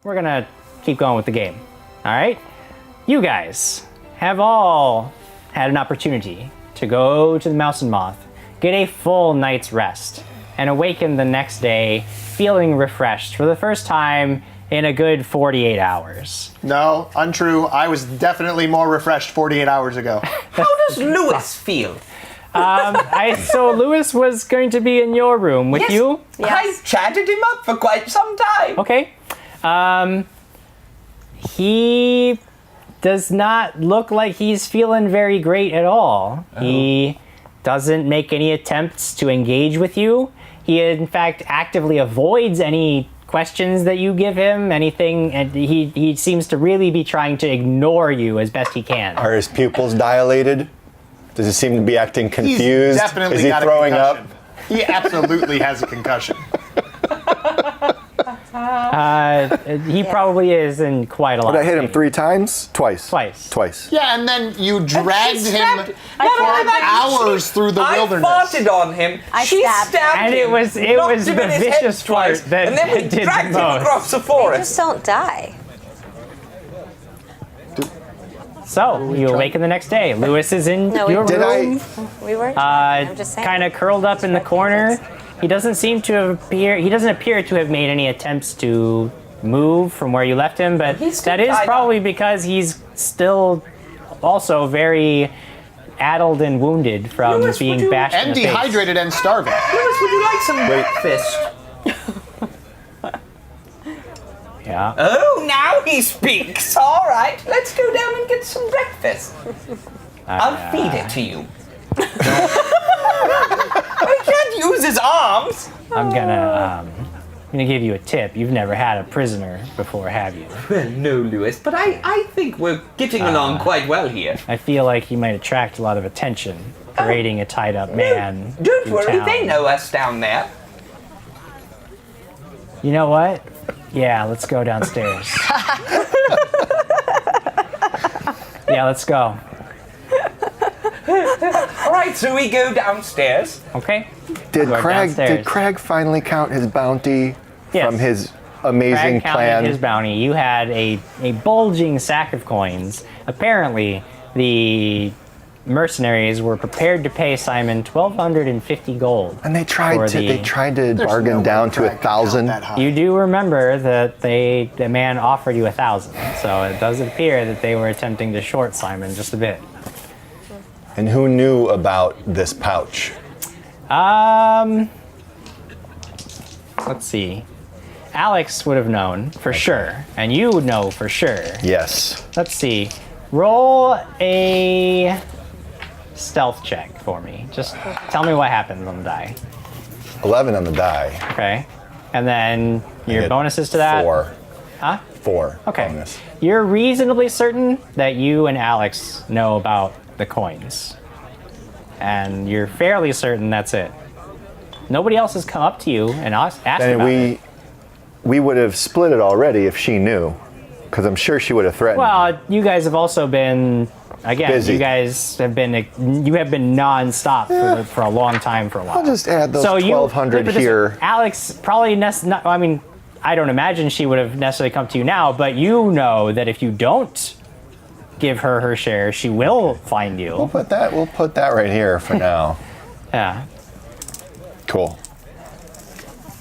We're gonna keep going with the game. All right? You guys have all had an opportunity to go to the Mouse and Moth, get a full night's rest, and awaken the next day feeling refreshed for the first time in a good 48 hours. No, untrue. I was definitely more refreshed 48 hours ago. How does Lewis feel? So Lewis was going to be in your room with you? Yes. I chatted him up for quite some time. Okay. He does not look like he's feeling very great at all. Oh. He doesn't make any attempts to engage with you. He, in fact, actively avoids any questions that you give him, anything, and he seems to really be trying to ignore you as best he can. Are his pupils dilated? Does he seem to be acting confused? He's definitely Is he got throwing a up? concussion. He absolutely has a concussion. He probably is in quite a lot. Did I hit him 3 times? Twice. Twice. Yeah, and then you dragged him for hours through the wilderness. I farted on him. She stabbed him. And it was the vicious part that and then we did dragged the him most. across the They forest. just don't die. So, you awaken the next day. Lewis is in No, your we room. We weren't. I'm just saying. Kind of curled up in the corner. He doesn't seem to appear. He doesn't appear to have made any attempts to move from where you left him, but that is probably because he's still also very addled and wounded from Lewis, being bashed in And the face. dehydrated and starving. Lewis, would you like some breakfast? Yeah. Oh, now he speaks. All right, let's go down and get some breakfast. I'll feed it to you. I can't use his arms. I'm gonna give you a tip. You've never had a prisoner before, have you? Well, no, Lewis, but I think we're getting along quite well here. I feel like he might attract a lot of attention, parading a tied-up man. Don't through worry, town. they know us down there. You know what? Yeah, let's go downstairs. Yeah, let's go. All right, so we go downstairs. Okay. Did Go downstairs. Krag finally count his bounty Yes. from his amazing Krag counted plan? his bounty. You had a bulging sack of coins. Apparently, the mercenaries were prepared to pay Simon 1,250 gold. And they tried to bargain no down way to Krag could count 1,000. that high. You do remember that the man offered you 1,000, so it does appear that they were attempting to short Simon just a bit. And who knew about this pouch? Let's see. Alex would have known for sure, and you would know for sure. Yes. Let's see. Roll a stealth check for me. Just tell me what happens on the die. 11 on the die. Okay. And then I your get bonuses to that? 4. Huh? 4. Okay. Bonus. You're reasonably certain that you and Alex know about the coins. And you're fairly certain that's it. Nobody else has come up to you and asked about it. We would have split it already if she knew, because I'm sure she would have threatened. Well, you guys have also been, again, Busy. you have been nonstop for a long time for a while. I'll just add those 1,200 but this- here. Alex probably, I don't imagine she would have necessarily come to you now, but you know that if you don't give her share, she will find you. We'll put that right here for now. Yeah. Cool.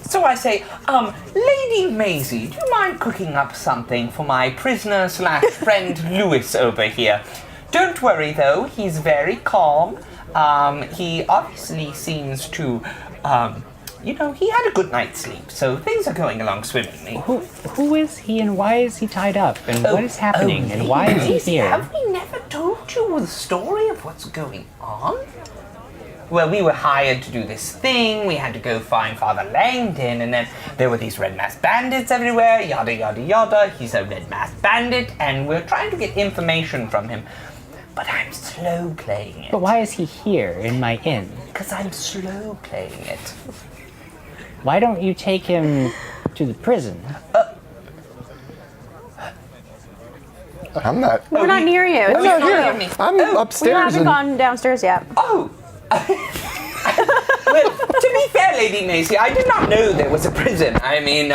So I say, Lady Maisie, do you mind cooking up something for my prisoner / friend Lewis over here? Don't worry though, he's very calm. He obviously seems to, he had a good night's sleep, so things are going along swimmingly. Who is he and why is he tied up? And what is happening and why is he here? Have we never told you the story of what's going on? Well, we were hired to do this thing, we had to go find Father Langdon, and then there were these red masked bandits everywhere, yada yada yada. He's a red masked bandit, and we're trying to get information from him. But I'm slow playing it. But why is he here in my inn? Because I'm slow playing it. Why don't you take him to the prison? I'm not. We're not near you. I'm not near here. me. I'm We upstairs. haven't gone downstairs yet. Oh! Well, to be fair, Lady Macy, I did not know there was a prison. I mean,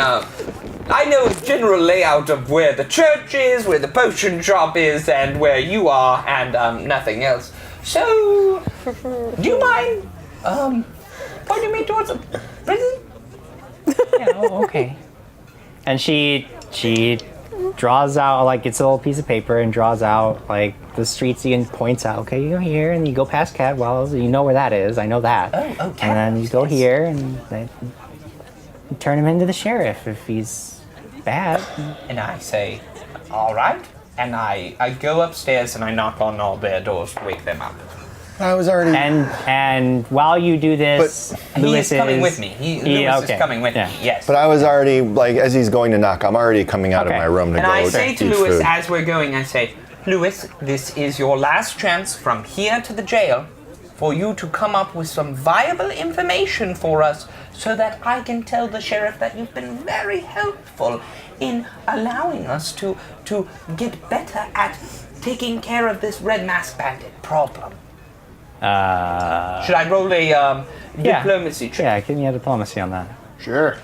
I know a general layout of where the church is, where the potion shop is, and where you are, and nothing else. So, do you mind pointing me towards a prison? Yeah, okay. And she draws out, like, gets a little piece of paper and draws out, like, the streets and points out, okay, you go here, and you go past Cadwell's, you know where that is, I know that. Oh, and then you go here, and you turn him into the sheriff if he's bad. And I say, all right. And I go upstairs and I knock on all their doors to wake them up. I was already. And while you do this, Lewis He's coming with me. Lewis is coming with me, yes. But I was already, like, as he's going to knock, I'm already coming out of my room to and go I say to eat Lewis food. as we're going, I say, Lewis, this is your last chance from here to the jail for you to come up with some viable information for us so that I can tell the sheriff that you've been very helpful in allowing us to get better at taking care of this Red Mask Bandit problem. Should I roll a diplomacy check? Yeah, give me a diplomacy on that. Sure.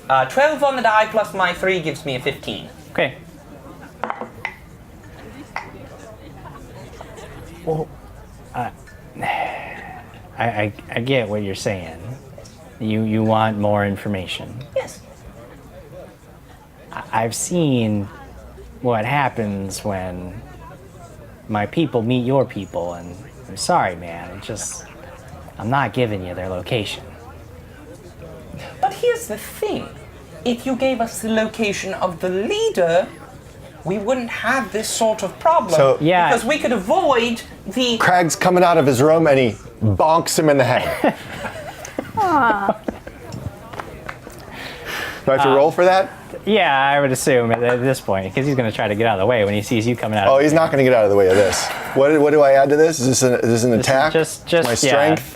12 on the die plus my 3 gives me a 15. Okay. Well, I get what you're saying. You want more information. Yes. I've seen what happens when my people meet your people, and I'm sorry, man. I'm not giving you their location. But here's the thing. If you gave us the location of the leader, we wouldn't have this sort of problem. So- Yeah. Because we could avoid the... Krag's coming out of his room and he bonks him in the head. Do I have to roll for that? Yeah, I would assume at this point, because he's going to try to get out of the way when he sees you coming out. Oh, he's not going to get out of the way of this. What do I add to this? Is this an attack? Just my strength?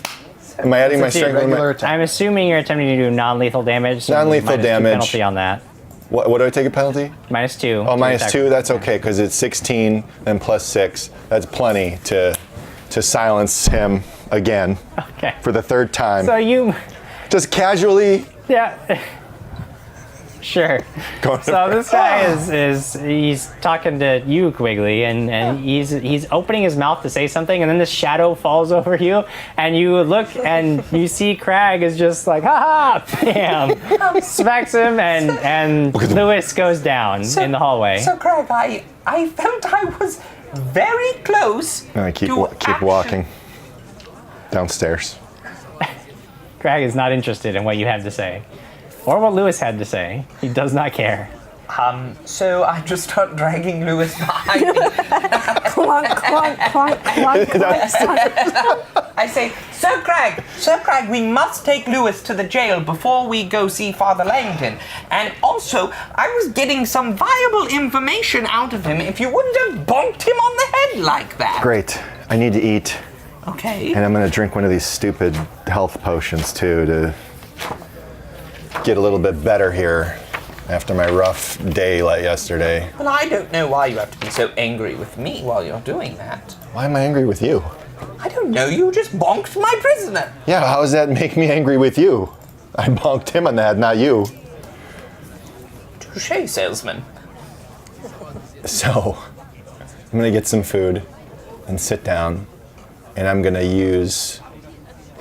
Am I adding my strength? regular attack. I'm assuming you're attempting to do non-lethal damage. So Non-lethal minus 2 damage. penalty on that. What do I take a penalty? -2. Oh, to minus attack. 2. That's okay because it's 16 and plus 6. That's plenty to silence him again Okay. for the third time. So you, Just casually. yeah. Sure. Going So this guy he's talking to you, Quigley, and he's opening his mouth to say something, and then this shadow falls over you, and you look and you see Krag is just like, ha ha, bam, smacks him, and Lewis goes down in the hallway. So, Krag, I felt I was very close And I keep walking downstairs. Krag is not interested in what you had to say. Or what Lewis had to say. He does not care. So I just start dragging Lewis behind me. Clunk, clunk, clunk, clunk, clunk. I say, Sir Krag, we must take Lewis to the jail before we go see Father Langdon. And also, I was getting some viable information out of him if you wouldn't have bonked him on the head like that. Great. I need to eat. Okay. And I'm going to drink one of these stupid health potions too to get a little bit better here after my rough day like yesterday. Well, I don't know why you have to be so angry with me while you're doing that. Why am I angry with you? I don't know, you just bonked my prisoner. Yeah, how does that make me angry with you? I bonked him on the head, not you. Touché, salesman. So, I'm gonna get some food and sit down, and I'm gonna use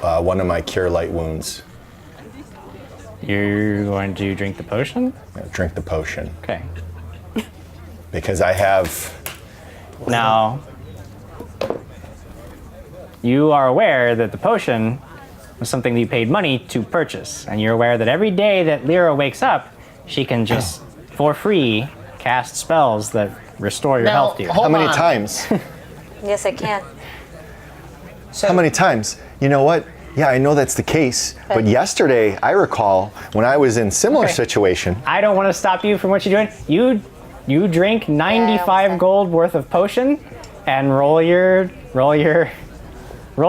one of my cure light wounds. You're going to drink the potion? I'm gonna drink the potion Okay. because I have. Now, you are aware that the potion was something that you paid money to purchase, and you're aware that every day that Lyra wakes up, she can just, for free, cast spells that restore your health to you. How many times? Yes, I can. So, How many times? You know what? Yeah, I know that's the case. But yesterday, I recall when I was in similar Okay. situation. I don't want to stop you from what you're doing. You drink 95 gold worth of potion, and roll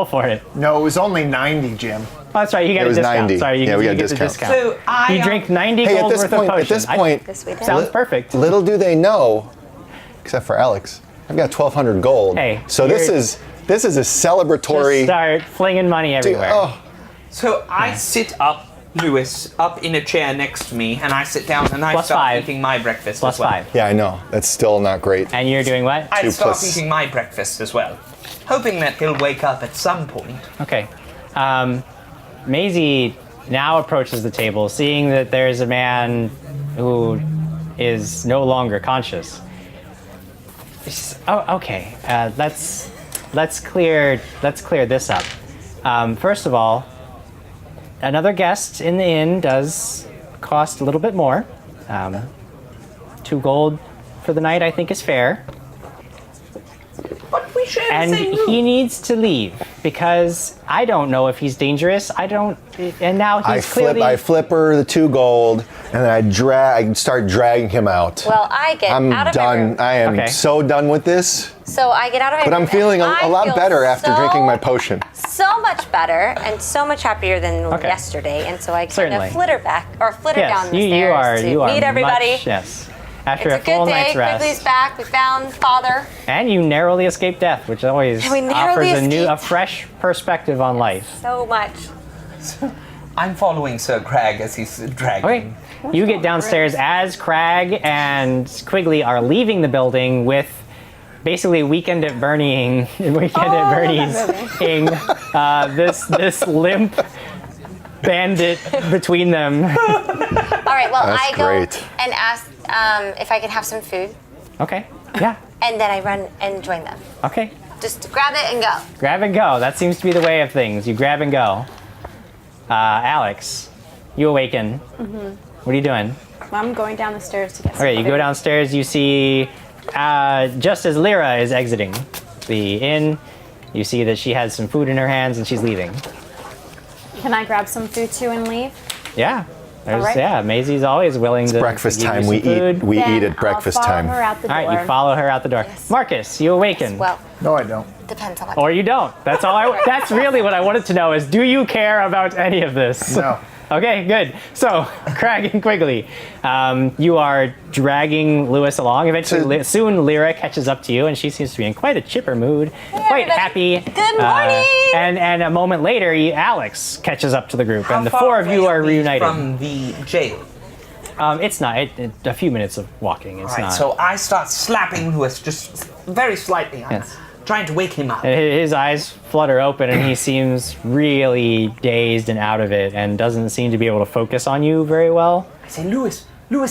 for it. No, it was only 90, Jim. Oh, that's right. You got It a was discount. 90. Sorry, you Yeah, we you got get the discount. discount. so I... You drink 90 Hey, gold worth of potion. at this point, This we did. Sounds perfect. little do they know, except for Alex, I've got 1,200 gold. Hey, so this is a Just celebratory. start flinging money everywhere. Oh, So I sit up, Lewis, up in a chair next to me, and I sit down and I Plus start 5. eating my breakfast Plus as well. 5. Yeah, I know. That's still not great. And you're doing what? I 2 start plus- eating my breakfast as well, hoping that he'll wake up at some point. Okay. Maisie now approaches the table, seeing that there's a man who is no longer conscious. She's, oh, okay. Let's clear this up. First of all, another guest in the inn does cost a little bit more. 2 gold for the night, I think, is fair. But we share the And same room. he needs to leave because I don't know if he's dangerous. I don't. And now he's clearly. I flip her the 2 gold, and then I start dragging him out. Well, I get I'm out of my done. room. I am Okay. so done with this. So I get out of my But room. I'm feeling a and I lot feel better after so- drinking my potion. So much better and so much happier than Okay. yesterday. And so I kind Certainly. of flitter down the you stairs are. to You are meet everybody. Much, yes. After It's a a good full day. night's rest. Quigley's back. We found Father. And you narrowly escaped death, which always We narrowly offers a escaped. fresh perspective on life. So much. I'm following Sir Krag as he's dragging. Okay. You get downstairs as Krag and Quigley are leaving the building with basically Weekend at Bernie's this limp bandit between them. All right. Well, That's I go great. and ask if I can have some food, Okay. Yeah. and then I run and join them. Okay. Just grab it and go. Grab and go. That seems to be the way of things. You grab and go. Alex, you awaken. What are you doing? I'm going down the stairs to get some Okay, you go food. downstairs. You see, just as Lyra is exiting the inn, you see that she has some food in her hands and she's leaving. Can I grab some food too and leave? Yeah. There's, All right. Yeah, Maisie's always willing to Breakfast give you time. some We food. eat. We Then eat at breakfast I'll follow time. her out the All door. right, you follow her out the door. Yes. Markus, you awaken. Well, No, I don't. depends on what. Or you don't. That's all. That's really what I wanted to know is, do you care about any of this? No. Okay, good. So, Krag and Quigley, you are dragging Lewis along. Eventually, soon Lyra catches up to you, and she seems to be in quite a chipper mood, quite everybody. happy. Good morning! And a moment later, Alex catches up to the group, and the How 4 far of you away are we reunited. from the jail. It's not. A few minutes of walking. It's Right, not. so I start slapping Lewis just very slightly. I'm Yes. trying to wake him up. His eyes flutter open and he seems really dazed and out of it and doesn't seem to be able to focus on you very well. I say, Lewis,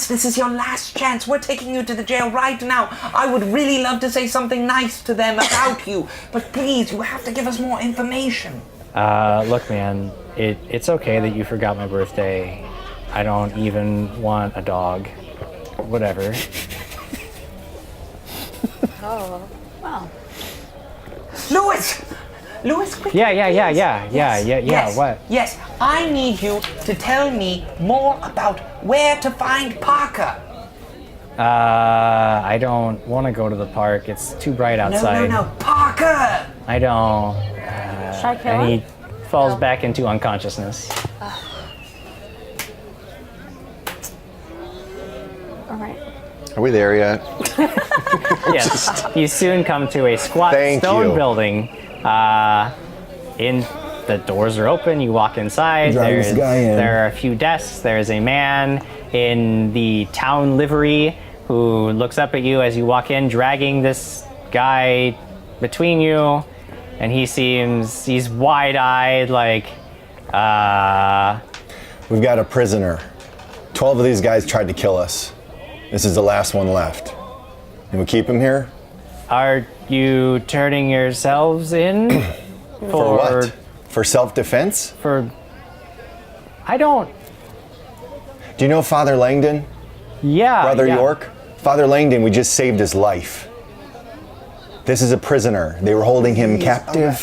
this is your last chance. We're taking you to the jail right now. I would really love to say something nice to them about you, but please, you have to give us more information. Look, man, it's okay that you forgot my birthday. I don't even want a dog. Whatever. Oh, Well, Lewis, quickly. Yeah, Yes, what? Yes, I need you to tell me more about where to find Parker. I don't want to go to the park. It's too bright outside. No, Parker! I don't. should I kill And him? he falls back into unconsciousness. All right. Are we there yet? Yes. You soon come to a squat Thank stone you. building. The doors are open. You walk inside. Drag this guy in. There are a few desks. There's a man in the town livery who looks up at you as you walk in, dragging this guy between you, and he's wide-eyed, like, We've got a prisoner. 12 of these guys tried to kill us. This is the last one left. And we keep him here? are you turning yourselves in For what? For self-defense? For I don't. Do you know Father Langdon? Yeah. Brother yeah. York? Father Langdon, we just saved his life. This is a prisoner. They were holding him captive.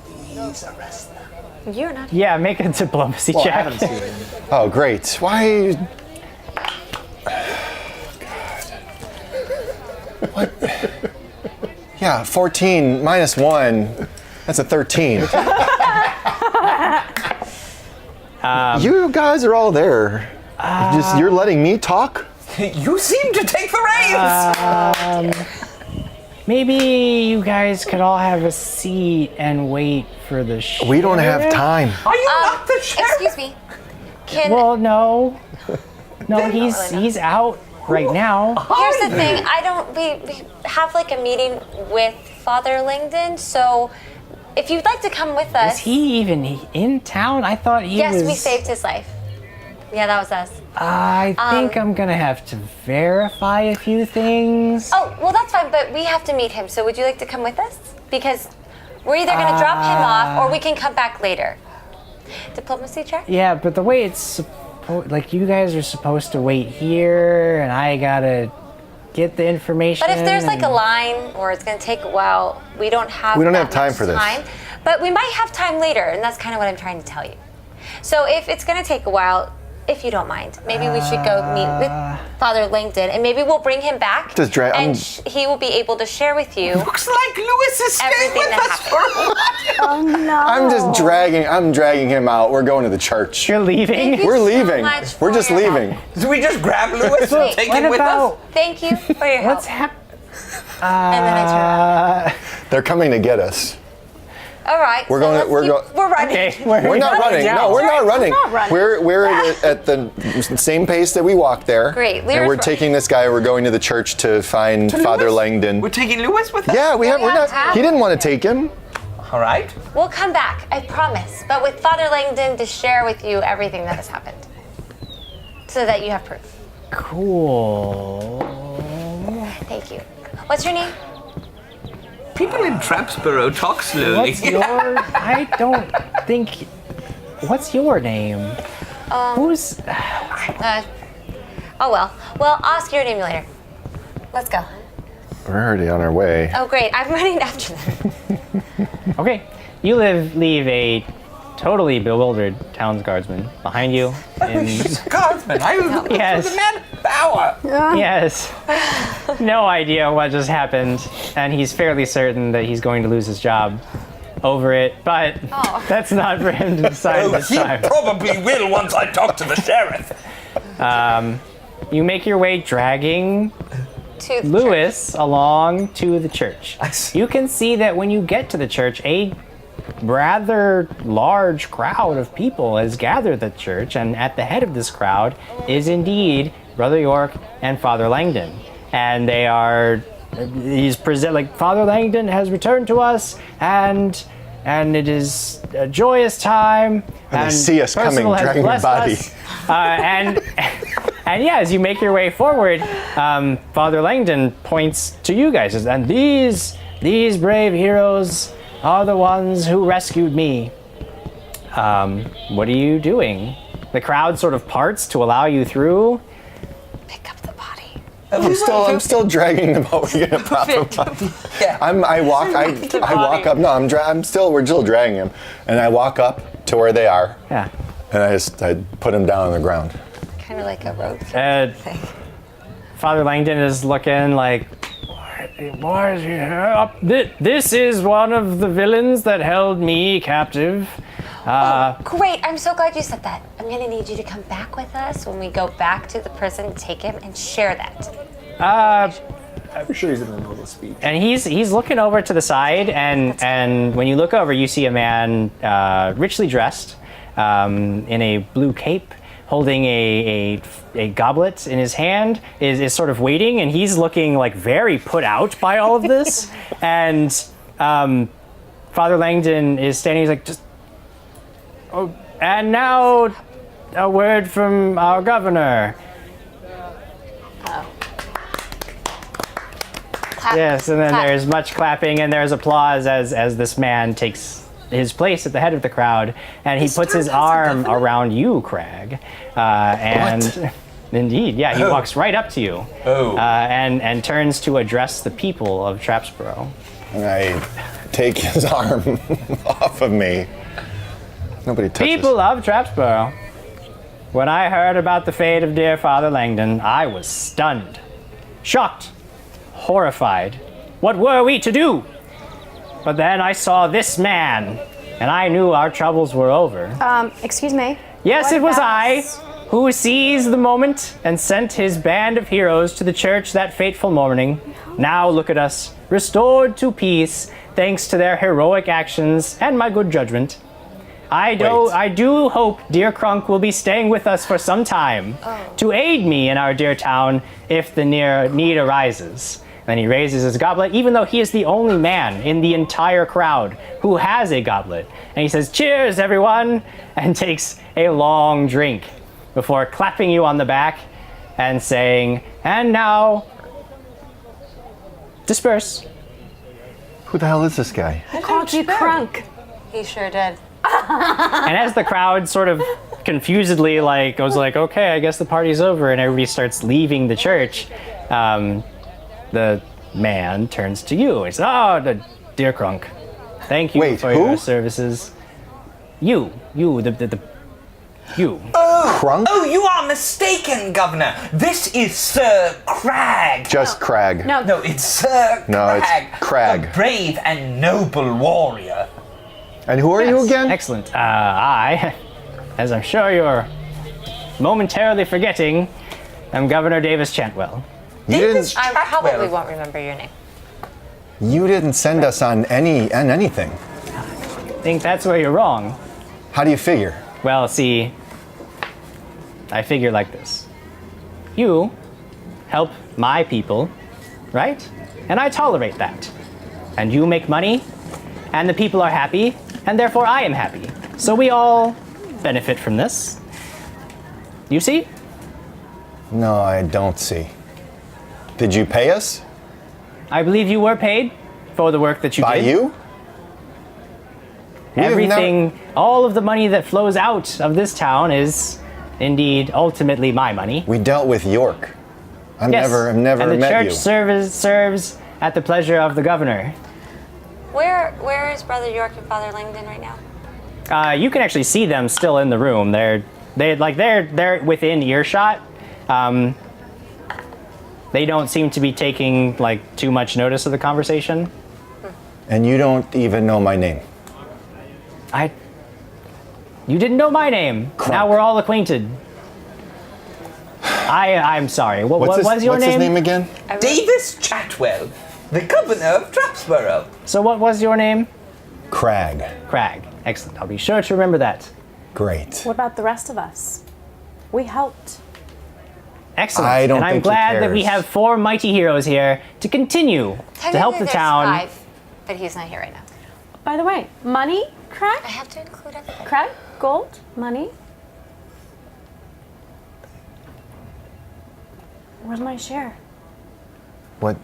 Please arrest them. you're not. Yeah, make a diplomacy Well, I check. haven't seen him. Oh, great. Why? What? Yeah, 14 minus 1. That's a 13. You guys are all there. You're letting me talk? You seem to take the reins! maybe you guys could all have a seat and wait for the sheriff. We don't have time. Are you not the sheriff? Excuse me. Can Well, no. No, he's out right now. here's the thing. We have like a meeting with Father Langdon, so if you'd like to come with us. Is he even in town? I thought he was... Yes, we saved his life. Yeah, that was us. I think I'm gonna have to verify a few things. Oh, well, that's fine, but we have to meet him. So would you like to come with us? Because we're either going to drop him off or we can come back later. Diplomacy check? Yeah, but the way it's like you guys are supposed to wait here, and I gotta get the information. But if there's like a line or it's going to take a while, we don't have that time much for this. time. But we might have time later, and that's kind of what I'm trying to tell you. So if it's going to take a while, if you don't mind, maybe we should go meet with Father Langdon, and maybe we'll bring him back, and he will be able to share with you. Looks like Lewis is staying everything with that us for a while. Oh no. I'm dragging him out. We're going to the church. You're leaving? Thank you We're so leaving. much We're for just your leaving. help. Do we just grab Lewis and Wait, take What him with about... us? Thank you for your help. What's happening? And then I turn around. They're coming to get us. All right. We're so going. let's We're keep- going. We're running. Okay, We're not running. No, we're not running. not running. We're at the same pace that we walked there. Great. And Lyra's we're running. taking this guy. We're going to the church to find Father Lewis? Langdon. We're taking Lewis with us? Yeah, we have. We're have not. time. He didn't want to take him. All right. We'll come back, I promise. But with Father Langdon to share with you everything that has happened, so that you have proof. Cool. Thank you. What's your name? People in Trapsboro talk slowly. What's your... I don't think... What's your name? Who's... Oh well. Well, I'll ask your name later. Let's go. We're already on our way. Oh great, I'm running after them. Okay, you leave a totally bewildered town's guardsman behind you. He's a guardsman. I was Yes. the man of power. Yes. No idea what just happened, and he's fairly certain that he's going to lose his job over it, but that's not for him to decide this He time. probably will once I talk to the sheriff. You make your way dragging To the Lewis along to the church. I see. You can see that when you get to the church, a rather large crowd of people has gathered at the church, and at the head of this crowd is indeed Brother York and Father Langdon. And he's present like, Father Langdon has returned to us, and it is a joyous time. And they see us coming, Percival has dragging your blessed body. us. And yeah, as you make your way forward, Father Langdon points to you guys, and these brave heroes are the ones who rescued me. What are you doing? The crowd sort of parts to allow you through. pick up the body. I'm still dragging them out. We're gonna prop him up. Yeah. I walk up. No, we're still dragging him, and I walk up to where they are, Yeah. and I put him down on the ground. Kind of like a road thing. Father Langdon is looking like, why is he here? This is one of the villains that held me captive. Great, I'm so glad you said that. I'm going to need you to come back with us when we go back to the prison, take him, and share that. I'm sure he's in the middle of the speech. And he's looking over to the side, and when you look over, you see a man richly dressed in a blue cape, holding a goblet in his hand, is sort of waiting, and he's looking like very put out by all of this. And Father Langdon is standing. He's like, just. Oh, and now a word from our governor. Clap. Yes, and then Clap. there's much clapping, and there's applause as this man takes his place at the head of the crowd, and he puts his arm around you, Krag, and indeed, yeah, he walks right up to you, and turns to address the people of Trapsboro. And I take his arm off of me. Nobody touches. People of Trapsboro, when I heard about the fate of dear Father Langdon, I was stunned, shocked, horrified. What were we to do? But then I saw this man, and I knew our troubles were over. Excuse me. Yes, What it was about I us? who seized the moment and sent his band of heroes to the church that fateful morning. Now look at us. restored to peace thanks to their heroic actions and my good judgment. I do hope dear Krunk will be staying with us for some time to aid me in our dear town if the need arises. Then he raises his goblet, even though he is the only man in the entire crowd who has a goblet. And he says, "Cheers, everyone," and takes a long drink before clapping you on the back and saying, "And now, disperse." Who the hell is this guy? I called you Krunk. He sure did. And as the crowd sort of confusedly goes okay, I guess the party's over, and everybody starts leaving the church, the man turns to you and says, dear Krunk, thank you for your services. You. Krunk? Oh, you are mistaken, Governor. This is Sir Krag. Just Krag. No, it's Sir Krag. No, it's Krag. A brave and noble warrior. And who are you again? Excellent. I, as I'm sure you're momentarily forgetting, am Governor Davis Chantwell. I probably won't remember your name. You didn't send us on anything. I think that's where you're wrong. How do you figure? Well, see, I figure like this. You help my people, right? And I tolerate that. And you make money, and the people are happy, and therefore I am happy. So we all benefit from this. You see? No, I don't see. Did you pay us? I believe you were paid for the work that you did. By you? Everything, all of the money that flows out of this town is indeed ultimately my money. We dealt with York. I've Yes, never and the met church you. serves at the pleasure of the governor. Where is Brother York and Father Langdon right now? You can actually see them still in the room. They're within earshot. They don't seem to be taking too much notice of the conversation. And you don't even know my name. You didn't know my name. Krunk. Now we're all acquainted. I'm sorry. What was your what's name? his name again? Davis Chatwell, the governor of Dropsboro. So what was your name? Krag. Krag. Excellent. I'll be sure to remember that. Great. What about the rest of us? We helped. Excellent. I don't and I'm think he glad that we cares. have 4 mighty heroes here to continue to help the Technically, town. there's 5, but he's not here right now. By the way, money, Krag? I have to include everything. Krag? Gold? Money? Where's my share? What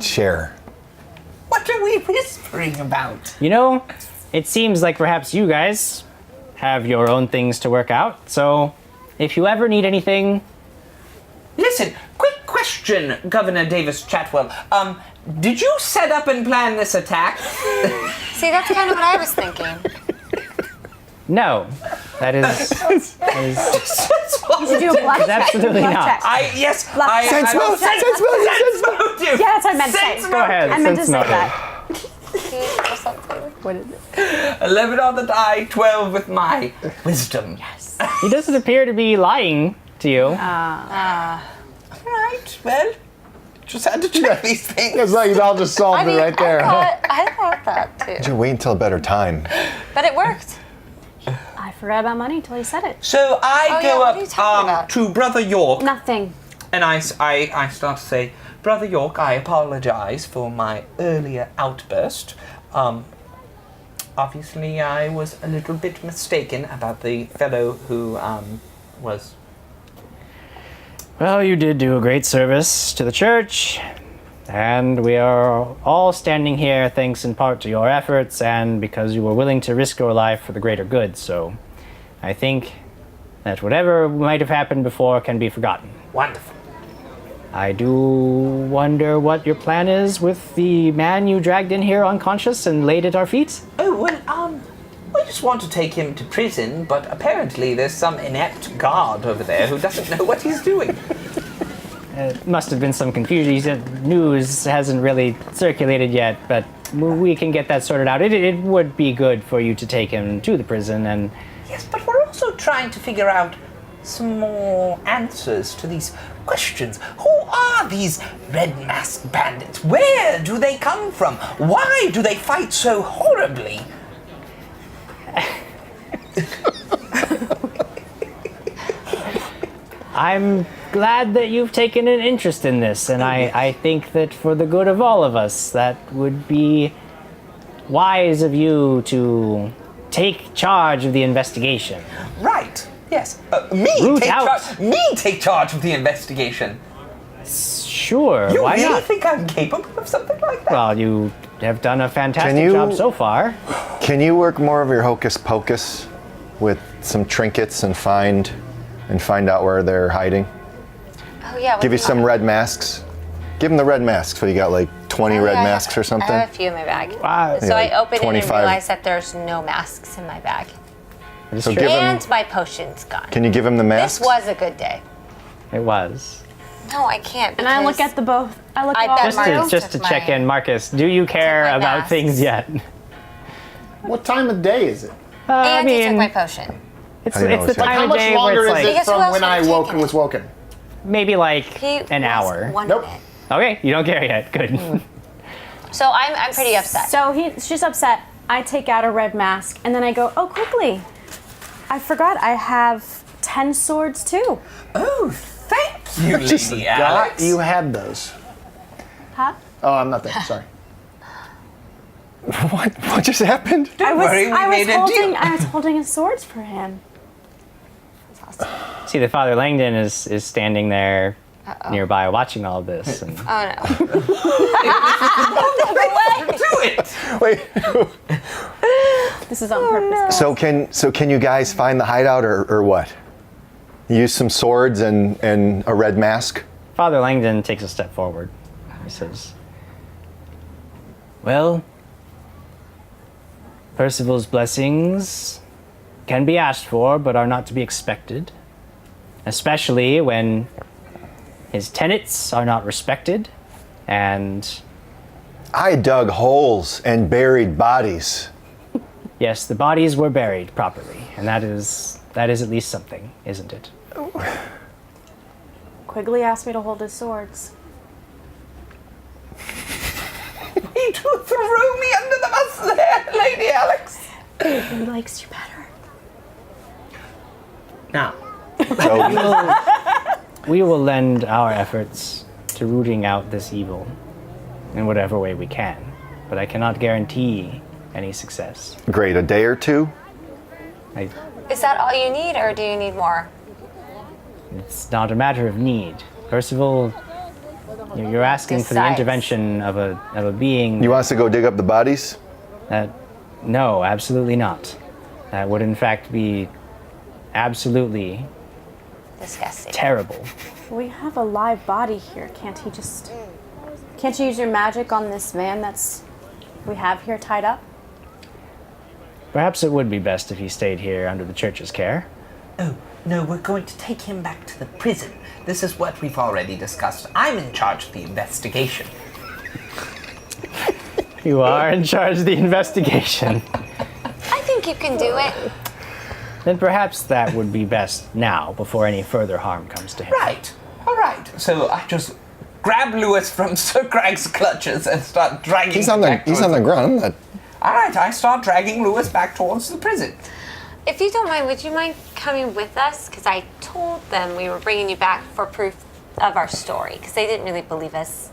share? What are we whispering about? You know, it seems like perhaps you guys have your own things to work out. So if you ever need anything, Listen, quick question, Governor Davis Chatwell. Did you set up and plan this attack? See, that's kind of what I was thinking. no. That is Did you do a bluff check? absolutely Bluff not. check. Yes, Bluff I... check. I- Sense motive, Sense motive. Yeah, that's what I meant to say. Sense Go ahead. I meant to sense say motive. that. Or something. What is it? 11 on the die, 12 with my wisdom. Yes. He doesn't appear to be lying to you. All right, well, just had to check these things. It's like you all just solved I mean, it right there. I thought that too. Should wait until a better time. But it worked. I forgot about money until you said it. So I Oh, go yeah, what are you up talking about? to Brother York, Nothing. and I start to say, Brother York, I apologize for my earlier outburst. Obviously, I was a little bit mistaken about the fellow who was... Well, you did do a great service to the church, and we are all standing here thanks in part to your efforts and because you were willing to risk your life for the greater good. So I think that whatever might have happened before can be forgotten. Wonderful. I do wonder what your plan is with the man you dragged in here unconscious and laid at our feet. Oh, well, we just want to take him to prison, but apparently there's some inept guard over there who doesn't know what he's doing. Must have been some confusion. He said news hasn't really circulated yet, but we can get that sorted out. It would be good for you to take him to the prison and... Yes, but we're also trying to figure out some more answers to these questions. Who are these red masked bandits? Where do they come from? Why do they fight so horribly? I'm glad that you've taken an interest in this, and I think that for the good of all of us, that would be wise of you to take charge of the investigation. Right. Yes. Root out. Me take charge of the investigation. Sure, You why really not? think I'm capable of something like that? Well, you have done a fantastic Can you- job so far. Can you work more of your hocus pocus with some trinkets and find out where they're hiding? Oh yeah. Give you some red masks. Give them the red masks. What, you got like 20 red masks or something? I have a few in my bag. Wow. So Yeah, I like opened it 25. and realized that there's no masks in my bag. It's So true. give them. And my potion's gone. Can you give them the masks? This was a good day. It was. No, I can't. And I look because at the both. I look I at all bet Just of to, Markus just to took check my- in, Markus, do you care my about masks. things yet? What time of day is it? I And he took mean, my potion. it's, How do you know it's the it's him? time How of much day longer where it's is like it Because who from else when would I have woke taken was it? woken? maybe like He an was hour. 1 Nope. minute. Okay, you don't care yet. Good. So I'm pretty upset. So she's upset. I take out a red mask and then I go, oh, quickly. I forgot I have 10 swords too. Oh, thank you, Just Lady forgot Alex. you had those. Huh? Oh, I'm not there. Sorry. What just happened? Don't worry, we made a deal. I was holding his swords for him. See, the Father Langdon is standing there nearby watching all of this. And Oh no. Do it! Wait. This is on purpose. So can you guys find the hideout or what? Use some swords and a red mask? Father Langdon takes a step forward. He says, well, Percival's blessings can be asked for, but are not to be expected. Especially when his tenets are not respected, and I dug holes and buried bodies. yes, the bodies were buried properly, and that is at least something, isn't it? Quigley asked me to hold his swords. You do throw me under the bus there, Lady Alex. He likes you better. Now, So We will lend our efforts to rooting out this evil in whatever way we can, but I cannot guarantee any success. great, a day or two? Is that all you need, or do you need more? It's not a matter of need. Percival, you're asking for the Decides. intervention of a being You want us to go dig up the bodies? that, no, absolutely not. That would in fact be absolutely Disgusting. terrible. We have a live body here. Can't you use your magic on this man we have here tied up? Perhaps it would be best if he stayed here under the church's care. oh, no, we're going to take him back to the prison. This is what we've already discussed. I'm in charge of the investigation. You are in charge of the investigation. I think you can do it. Then perhaps that would be best now, before any further harm comes to him. Right. All right. So I just grab Lewis from Sir Crag's clutches and start dragging He's him on the back towards ground. I'm not. All right, I start dragging Lewis back towards the prison. If you don't mind, would you mind coming with us? Because I told them we were bringing you back for proof of our story, because they didn't really believe us,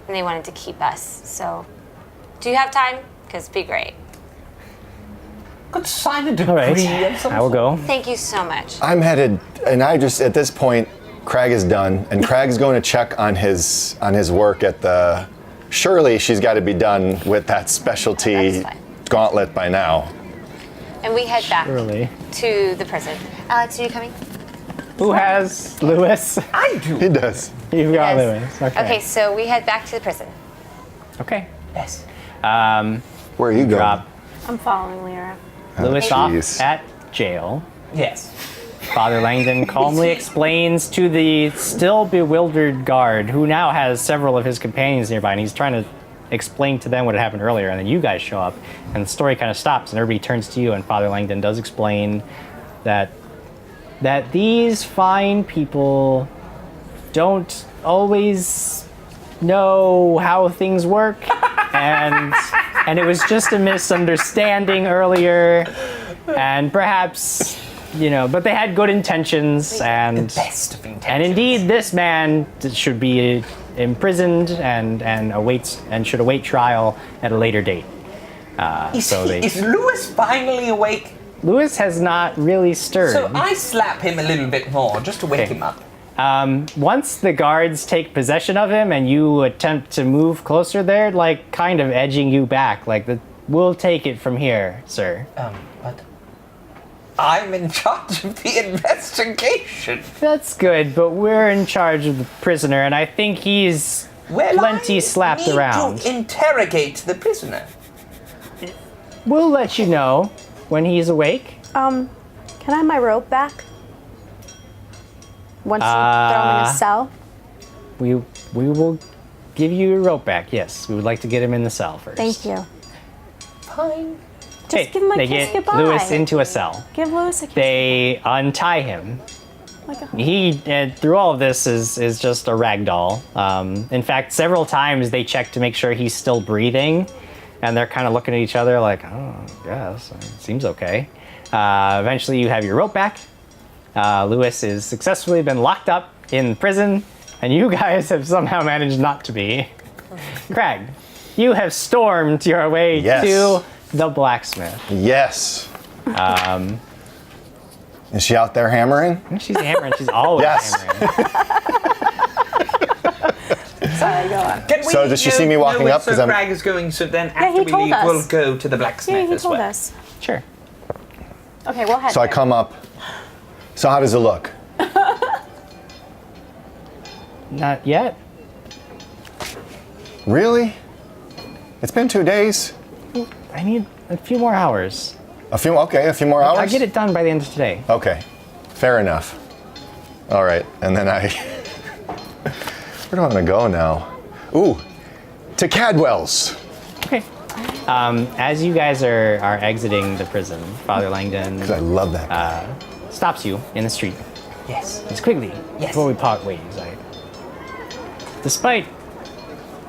and they wanted to keep us. So, do you have time? Because it'd be great. Could sign a All decree right, of some I will go. Thank you so much. I'm headed, and I just at this point, Krag is done, and Krag's going to check on his work at the. Surely she's got to be done with that specialty That's fine. gauntlet by now. And we head back Surely. to the prison. Alex, are you coming? Who has Lewis? I do. He does. You've got Yes. Lewis. Okay, so we head back to the prison. Okay. Yes. Where are you going? Drop I'm following Lyra. Lewis jeez. off at jail. Yes. Father Langdon calmly explains to the still bewildered guard, who now has several of his companions nearby, and he's trying to explain to them what had happened earlier, and then you guys show up, and the story kind of stops, and everybody turns to you, and Father Langdon does explain that that these fine people don't always know how things work, and it was just a misunderstanding earlier, and perhaps, but they had good intentions, and The best of intentions. and indeed this man should be imprisoned and should await trial at a later date. Is Lewis finally awake? Lewis has not really stirred. So I slap him a little bit more just to wake him up. Once the guards take possession of him and you attempt to move closer, they're like kind of edging you back. Like, we'll take it from here, sir. But I'm in charge of the investigation. That's good, but we're in charge of the prisoner, and I think he's plenty slapped around. To interrogate the prisoner. We'll let you know when he's awake. Can I have my rope back? Once you throw him in a cell? We will give you your rope back, yes. We would like to get him in the cell first. Thank you. Fine. Just give him a they kiss get goodbye. Lewis into a cell. Give Lewis a kiss. They untie him. Like a- He, through all of this, is just a rag doll. In fact, several times they check to make sure he's still breathing, and they're kind of looking at each other like, oh, I guess, it seems okay. Eventually you have your rope back. Lewis has successfully been locked up in prison, and you guys have somehow managed not to be. Krag, you have stormed your way Yes. to the blacksmith. Yes. Is she out there hammering? She's hammering. She's always Yes. hammering. Sorry, go on. Can we, So does she see me walking up? So 'Cause I'm- Krag is going, so then he after we told leave, us. we'll go to the blacksmith Yeah, he as told well. us. Sure. Okay, we'll head So I there. come up. So how does it look? Not yet. Really? It's been 2 days. I need a few more hours. A few more hours? I'll get it done by the end of today. Okay, fair enough. All right, and then where do I want to go now? Ooh, to Cadwell's. Okay. As you guys are exiting the prison, Father Langdon Because I love that. stops you in the street. Yes. It's Quigley. Yes. Before we part ways, despite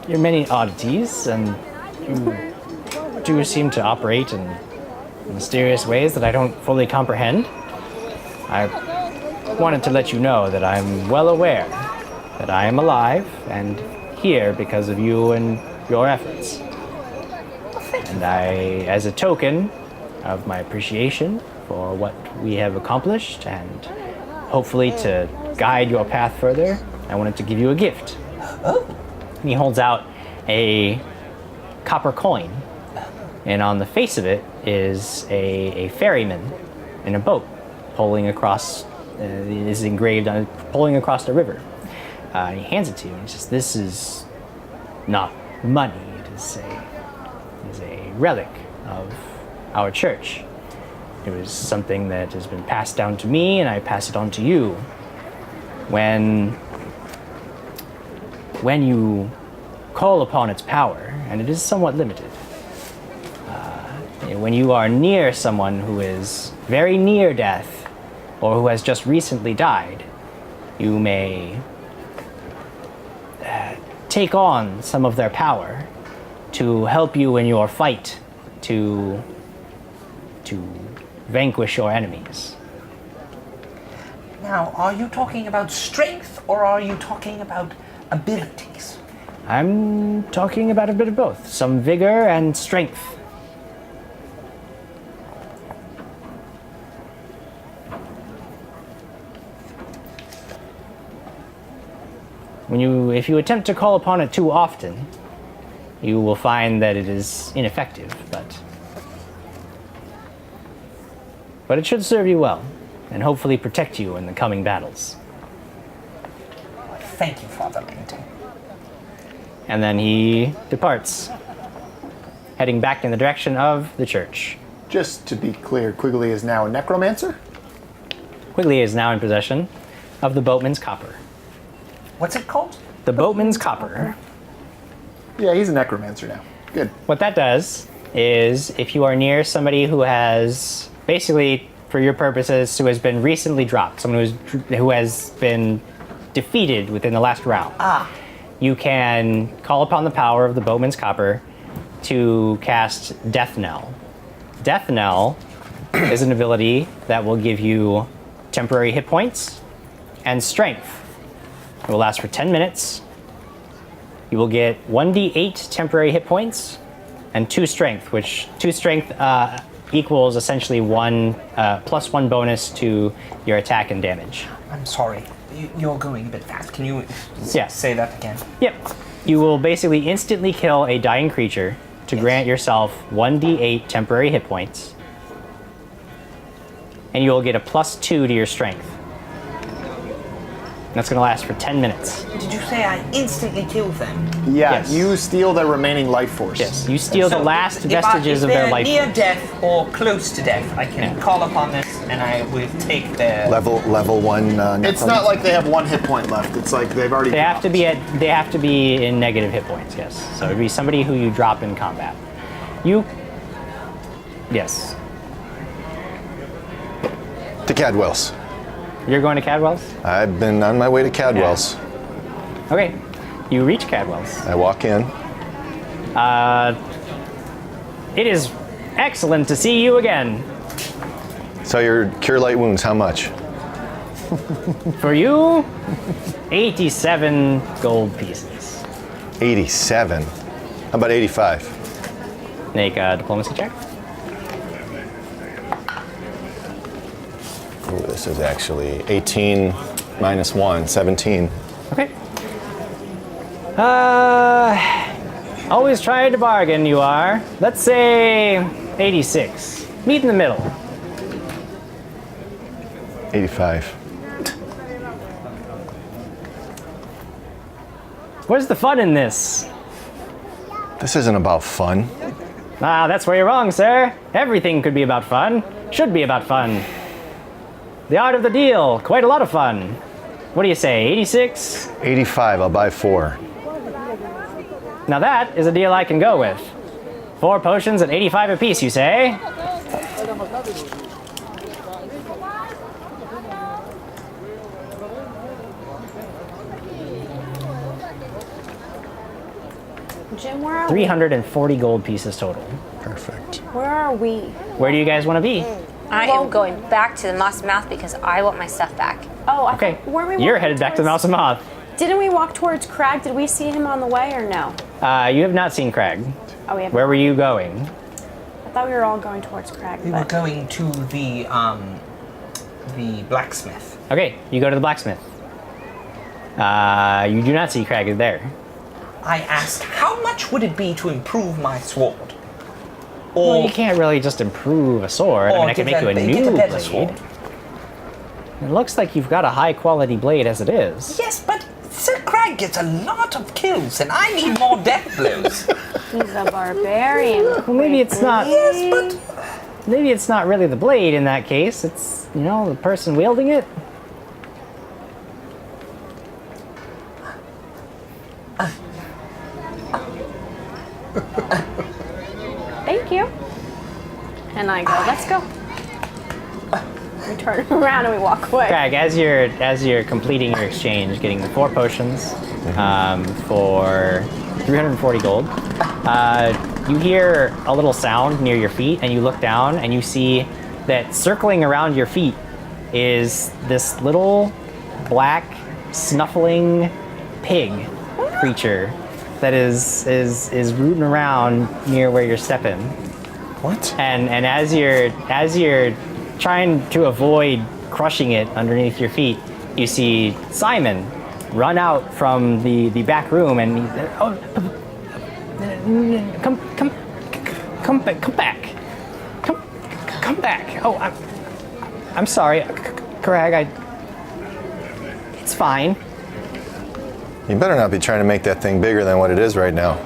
your many oddities, and you do seem to operate in mysterious ways that I don't fully comprehend, I wanted to let you know that I'm well aware that I am alive and here because of you and your efforts. And as a token of my appreciation for what we have accomplished and hopefully to guide your path further, I wanted to give you a gift. Oh. And he holds out a copper coin, and on the face of it is a ferryman in a boat pulling across, is engraved on pulling across the river. And he hands it to you, and he says, "This is not money, it is a relic of our church. It was something that has been passed down to me, and I pass it on to you. When you call upon its power, and it is somewhat limited, when you are near someone who is very near death, or who has just recently died, you may take on some of their power to help you in your fight to vanquish your enemies." Now, are you talking about strength or are you talking about abilities? I'm talking about a bit of both, some vigor and strength. If you attempt to call upon it too often, you will find that it is ineffective, but it should serve you well, and hopefully protect you in the coming battles. Thank you, Father Langdon. And then he departs, heading back in the direction of the church. Just to be clear, Quigley is now a necromancer? Quigley is now in possession of the boatman's copper. What's it called? The boatman's copper. Yeah, he's a necromancer now. Good. What that does is, if you are near somebody who has, basically, for your purposes, who has been recently dropped, someone who has been defeated within the last round. You can call upon the power of the Bowman's Copper to cast Death Knell. Death Knell is an ability that will give you temporary hit points and strength. It will last for 10 minutes. You will get 1d8 temporary hit points and 2 strength, which 2 strength equals essentially plus 1 bonus to your attack and damage. I'm sorry. You're going a bit fast. Can you say that again? Yep. You will basically instantly kill a dying creature to grant yourself 1d8 temporary hit points. And you will get a plus 2 to your strength. That's going to last for 10 minutes. Did you say I instantly kill them? Yeah, Yes. you steal their remaining life force. Yes, you steal the last if vestiges of their life near force. death or close to death, I can call upon this and I will take their... Level 1. It's not like they have 1 hit point left. It's like they've already. They have to be in negative hit points, yes. So it'd be somebody who you drop in combat. Yes. To Cadwell's. You're going to Cadwell's? I've been on my way to Cadwell's. Okay. You reach Cadwell's. I walk in. It is excellent to see you again. So your cure light wounds, how much? For you, 87 gold pieces. 87. How about 85? Make a diplomacy check. Ooh, this is actually 18 minus 1, 17. Okay. Always trying to bargain, you are. Let's say 86. Meet in the middle. 85. Where's the fun in this? This isn't about fun. That's where you're wrong, sir. Everything could be about fun. Should be about fun. The art of the deal. Quite a lot of fun. What do you say, 86? 85, I'll buy 4. Now that is a deal I can go with. 4 potions at 85 apiece, you say? Jim, where are 340 gold pieces total. Perfect. we? Where are we? Where do you guys want to be? I am going back to the Moss Mouth because I want my stuff back. Oh, I Okay, thought- were we you're walking headed back to the towards- Mouse and Moth. Didn't we walk towards Krag? Did we see him on the way or no? You have not seen Krag. Oh, we have. Where were you going? I thought we were all going towards Krag. We were But going to the blacksmith. Okay, you go to the blacksmith. You do not see Krag there. I asked, how much would it be to improve my sword? Well, Or, you can't really just improve a sword. I mean, I can make you a get new better blade. sword. It looks like you've got a high quality blade as it is. Yes, but Sir Krag gets a lot of kills, and I need more death blows. he's a barbarian. Well, maybe it's not. Yes, but Maybe it's not really the blade in that case. It's, the person wielding it. Thank you. And I go, let's go. We turn around and we walk away. Krag, as you're completing your exchange, getting the 4 potions for 340 gold, you hear a little sound near your feet, and you look down and you see that circling around your feet is this little black snuffling pig creature that is rooting around near where you're stepping. What? And as you're trying to avoid crushing it underneath your feet, you see Simon run out from the back room, and he's, come back, come back. Oh, I'm sorry, Krag. It's fine. You better not be trying to make that thing bigger than what it is right now.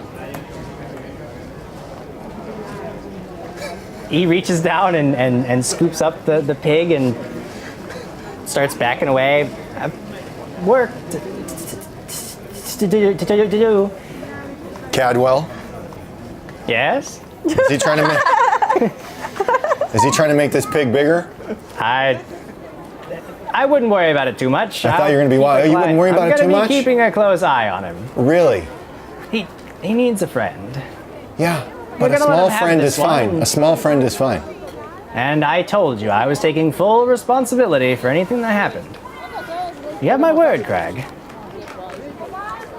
He reaches down and scoops up the pig and starts backing away. Work to do. Cadwell, Yes? is he trying to make? Is he trying to make this pig bigger? I wouldn't worry about it too much. I thought you were going to be wild. You wouldn't worry about it too I'm much? gonna be keeping a close eye on him. Really? He needs a friend. Yeah, but a gonna let small him have friend this is fine. one. A small friend is fine. And I told you I was taking full responsibility for anything that happened. You have my word, Krag.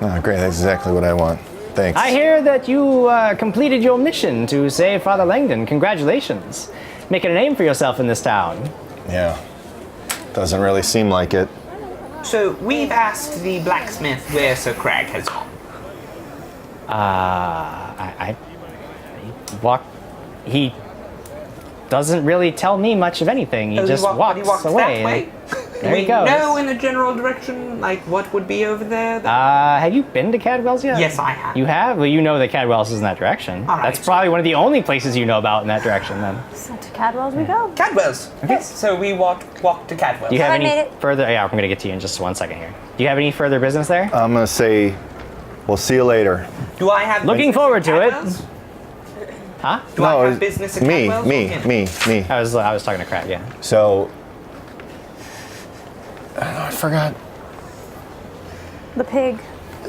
Oh, great. That's exactly what I want. Thanks. I hear that you completed your mission to save Father Langdon. Congratulations. Making a name for yourself in this town. Yeah. Doesn't really seem like it. So we've asked the blacksmith where Sir Krag has gone. I walk. He doesn't really tell me much of anything. He just walks away. That way? There he Do we goes. know in a general direction, like what would be over there? Have you been to Cadwell's yet? Yes, I have. You have? Well, you know that Cadwell's is in that direction. All right. That's probably one of the only places you know about in that direction, then. So to Cadwell's we go. Cadwell's. Yes. So we walk to Cadwell's. Do you have I any made it. further? Yeah, I'm going to get to you in just 1 second here. Do you have any further business there? I'm going to say, we'll see you later. Do I have Looking business forward at to it. Cadwell's? Huh? Do I have business at Cadwell's? or him? me. I was talking to Krag, yeah. So, I forgot. The pig.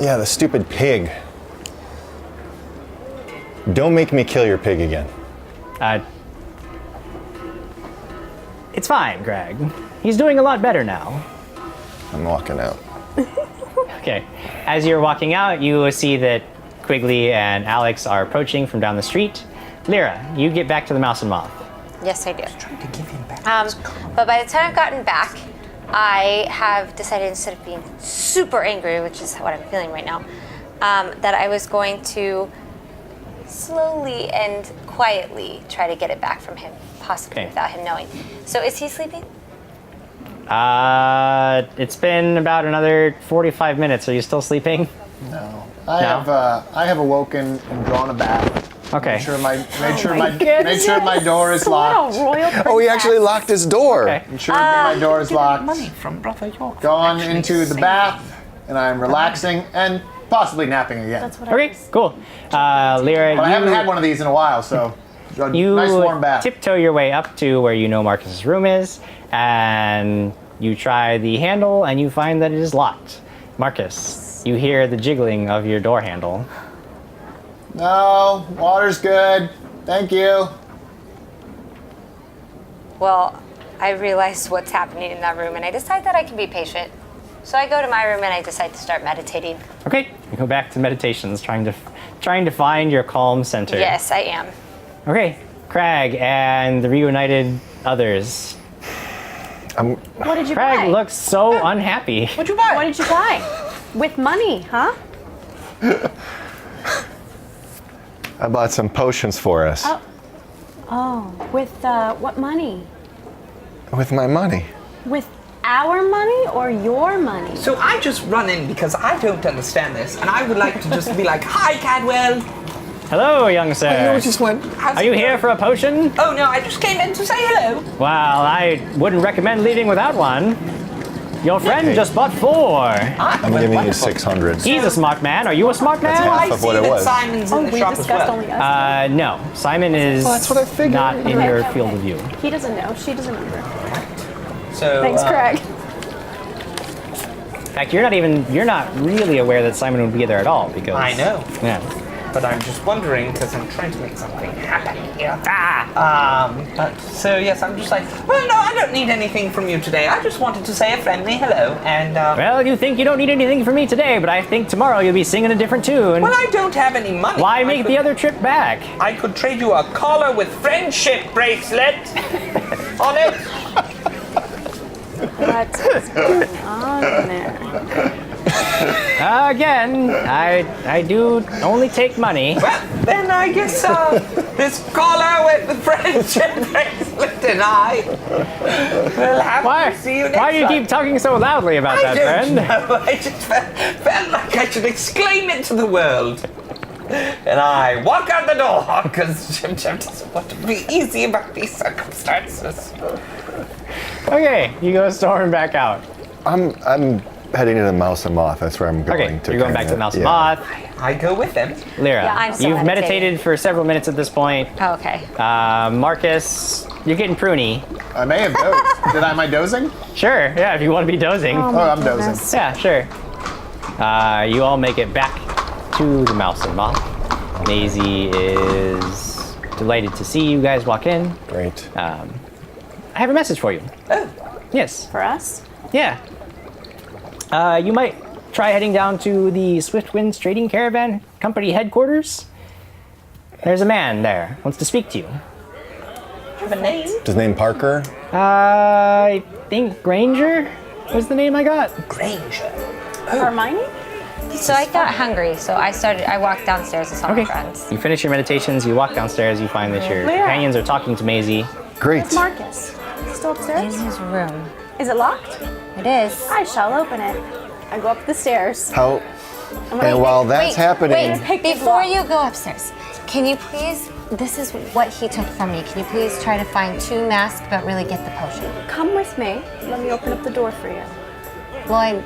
Yeah, the stupid pig. Don't make me kill your pig again. It's fine, Krag. He's doing a lot better now. I'm walking out. Okay. As you're walking out, you see that Quigley and Alex are approaching from down the street. Lyra, you get back to the Mouse and Moth. Yes, I do. Trying to give him back. But by the time I've gotten back, I have decided instead of being super angry, which is what I'm feeling right now, that I was going to slowly and quietly try to get it back from him, possibly Okay. without him knowing. So is he sleeping? It's been about another 45 minutes. Are you still sleeping? No. I have awoken and drawn a bath. Okay. Made sure my goodness. door is locked. What a royal Oh, he actually princess. locked his door. Okay. Made sure my door is locked. Money from Brother York. Gone Actually into the saved bath, and I'm relaxing and possibly napping again. That's what I Okay, was. cool. Lyra, But I haven't had one of these in a while, so a you nice warm bath. tiptoe your way up to where you know Marcus's room is, and you try the handle, and you find that it is locked. Marcus, you hear the jiggling of your door handle. No, water's good. Thank you. Well, I realized what's happening in that room, and I decide that I can be patient. So I go to my room and I decide to start meditating. Okay, you go back to meditations, trying to find your calm center. Yes, I am. Okay, Krag and the reunited others. What did you buy? Krag looks so unhappy. What'd you buy? What did you buy? With money, huh? I bought some potions for us. Oh, with what money? With my money. With our money or your money? So I just run in because I don't understand this, and I would like to just be like, "Hi, Cadwell. Hello, young sir. just went. How's Are it you going?" here for a potion? Oh no, I just came in to say hello. Well, I wouldn't recommend leaving without one. Your friend just bought 4. I'm giving you 600. He's a smart man. Are you a smart man? half I of see what it that was. Simon's Oh, in the we shop as discussed well. only us. No. Simon is that's what I figured. not in your Okay. field of view. He doesn't know. She doesn't remember. So Thanks, Krag. In fact, you're not really aware that Simon would be there at all because I know. Yeah. But I'm just wondering because I'm trying to make something happen here. But so yes, I'm just like, well, no, I don't need anything from you today. I just wanted to say a friendly hello, and Well, you think you don't need anything from me today, but I think tomorrow you'll be singing a different tune. well, I don't have any money. Why I make could- the other trip back? I could trade you a collar with friendship bracelet on it. What is going on there? Again, I do only take money. Well, then I guess this collar with the friendship bracelet and I will have Why? to see you next Why do you time. keep talking so loudly about I that, don't friend? know. I just felt like I should exclaim it to the world. And I walk out the door because JimJam doesn't want to be easy about these circumstances. Okay, you go storming back out. I'm heading to the Mouse and Moth. That's where I'm going. Okay, you're going back to the Mouse and Moth. I go with them. Lyra, Yeah, I'm still you've meditating. meditated for several minutes at this point. Oh, okay. Marcus, you're getting pruny. I may have dozed. Am I dozing? Sure, yeah, if you want to be dozing. Oh, I'm dozing. Yeah, sure. You all make it back to the Mouse and Moth. Maisie is delighted to see you guys walk in. Great. I have a message for you. Oh. Yes. For us? Yeah. You might try heading down to the Swift Winds Trading Caravan Company headquarters. There's a man there, wants to speak to you. Have a name? His name Parker? I think Granger was the name I got. Granger. Hermione? So I got hungry, so I walked downstairs and saw my friends. You finish your meditations, you walk downstairs, you find that your Where? companions are talking to Maisie. Great. Marcus. Still upstairs? In his room. Is it locked? It is. I shall open it. I go up the stairs. How? And while that's happening, Wait, before you go upstairs, can you please, this is what he took from me, can you please try to find 2 masks but really get the potion? Come with me. Let me open up the door for you. Well,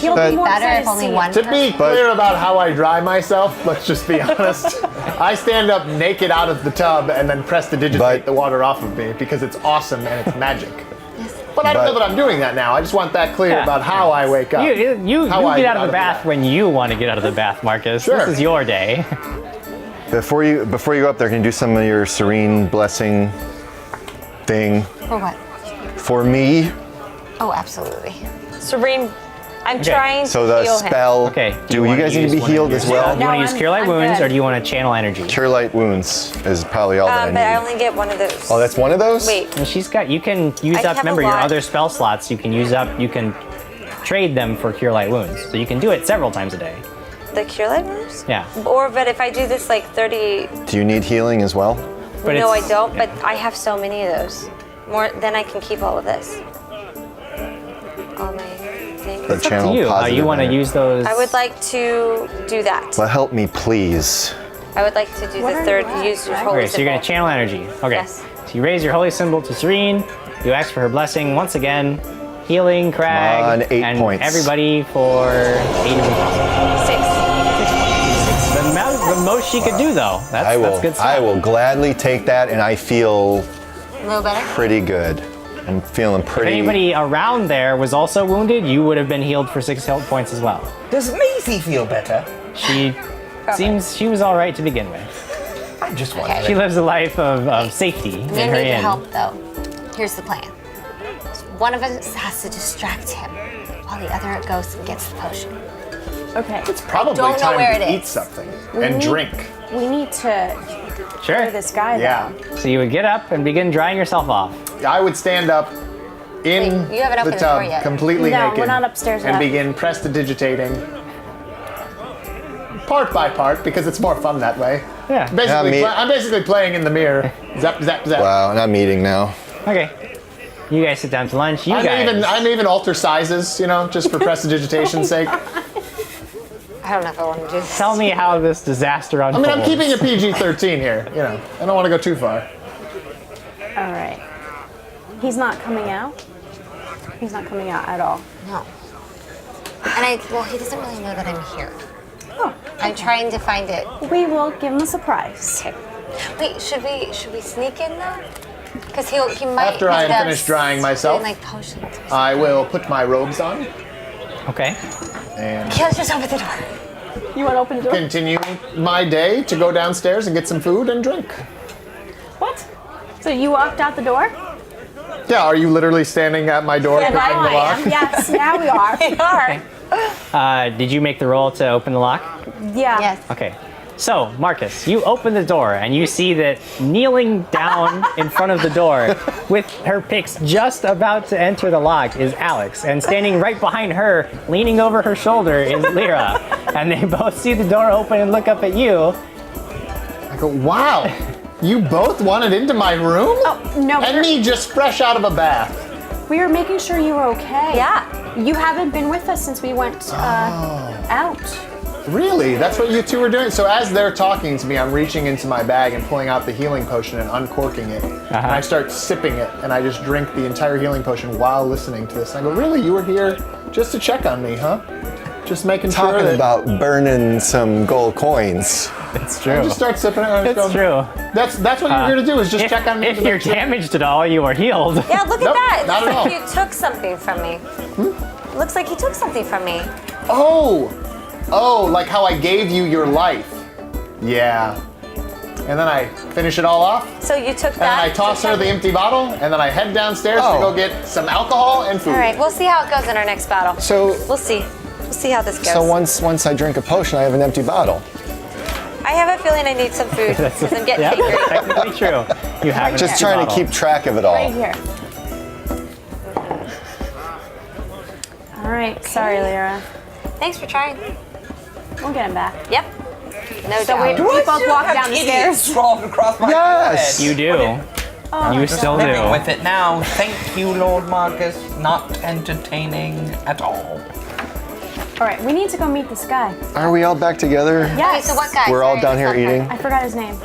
He'll But- be more better excited if to only see one it. To be person. clear about how I dry myself, let's just be honest. I stand up naked out of the tub and then prestidigitate But- the water off of me because it's awesome and it's magic. But I don't know that I'm doing that now. I just want that clear Yeah. about how I wake up. You How I get out of the bath bath. when you want to get out of the bath, Marcus. Sure. This is your day. before you go up there, can you do some of your serene blessing thing For what? for me? Oh, absolutely. Serene, I'm Okay, trying to So the heal him. spell. Okay. Do you wanna guys need to use be one of healed your- as well? Do you want to use Cure Light I'm Wounds good. or do you want to channel energy? Cure Light Wounds is probably all that I But need. I only get one of those. Oh, that's one of those? Wait, And she's got, you can use I up, have a remember your lot. other spell slots, you can use up, you can trade them for Cure Light Wounds. So you can do it several times a day. the cure light moves? Yeah. But if I do this like 30, Do you need healing as well? But no, I it's- don't, but I have so many of those. More, then I can keep all of this. All my things. The It's up to channel you. positive You want to energy. use those. I would like to do that. Well, help me, please. I would like to do What the are third, you at, use your Krag? holy Okay, so you're going to symbol. channel energy. Okay. Yes. So you raise your holy symbol to Serene. You ask for her blessing once again. Healing, Krag, on, 8 and points. everybody for 8 of them. 6. The most she could do, though. That's good stuff. I will gladly take that, and I feel A little better? pretty good. I'm feeling If pretty. anybody around there was also wounded, you would have been healed for 6 health points as well. Does Maisie feel better? She seems she was all right to begin with. I just wanted She lives a life of safety I'm in gonna her need your inn. help though. Here's the plan. One of us has to distract him while the other goes and gets the potion. Okay. Probably don't know time where to it eat is. something and need- drink. We need to Sure. clear this guy Yeah. down. So you would get up and begin drying yourself off. I would stand up in Wait, you haven't the opened the tub door yet. completely No, naked we're not upstairs and yet. begin prestidigitating part by part because it's more fun that way. Yeah. Basically, Yeah, me- I'm basically playing in the mirror. Zap, zap, zap. Wow, not meeting now. Okay. You guys sit down to lunch. You guys. I'm even alter sizes, just for prestidigitation's sake. I don't know if I want to do this. Tell me how this disaster I unfolds. mean, I'm keeping it PG-13 here. I don't want to go too far. All right. He's not coming out? He's not coming out at all. No. And he doesn't really know that I'm here. Oh. I'm trying to find it. We will give him a surprise. Okay. Wait, should we sneak in though? Because he might. After I end am up finished drying myself, doing, like potions. I will put my robes on Okay. and Kill yourself at the door. You want to open the door? continue my day to go downstairs and get some food and drink. What? So you walked out the door? Yeah, are you literally standing at my door Yeah, picking now the I lock? am. Yes, now we are. We are. Did you make the roll to open the lock? Yeah. Yes. Okay. So, Marcus, you open the door and you see that kneeling down in front of the door with her picks just about to enter the lock is Alex. And standing right behind her, leaning over her shoulder, is Lyra. And they both see the door open and look up at you. I go, wow, you both wanted into my room? Oh, no. And me just fresh out of a bath. We were making sure you were okay. Yeah. You haven't been with us since we went out. Really? That's what you two were doing? So as they're talking to me, I'm reaching into my bag and pulling out the healing potion and uncorking it. And I start sipping it, and I just drink the entire healing potion while listening to this. And I go, really? You were here just to check on me, huh? Just making sure Talking that... about burning some gold coins. It's true. I just start sipping it, and I just It's go, true. That's what you're here to do, is just check on me. If you're damaged at all, you are healed. Yeah, look Nope, at that. It not looks at like all. you took something from me. Looks like you took something from me. Oh, like how I gave you your life. Yeah. And then I finish it all off. So you took And then that. I toss her the empty bottle, and then I head downstairs to go get some alcohol and food. All right, we'll see how it goes in our next battle. So, We'll see. We'll see how this goes. so once I drink a potion, I have an empty bottle. I have a feeling I need some food because I'm getting Yeah, hungry. technically true. You have an Just empty trying to bottle. keep track of it all. Right here. All right. Sorry, Lyra. Thanks for trying. We'll get him back. Yep. No So doubt. we both walk down the stairs. Scrawled across my Yes! forehead. You do. You still Living do. with it now. Thank you, Lord Markus. Not entertaining at all. All right. We need to go meet this guy. Are we all back together? Okay, Yes. so what guy? We're all Sorry, down here it's not eating. I forgot his name.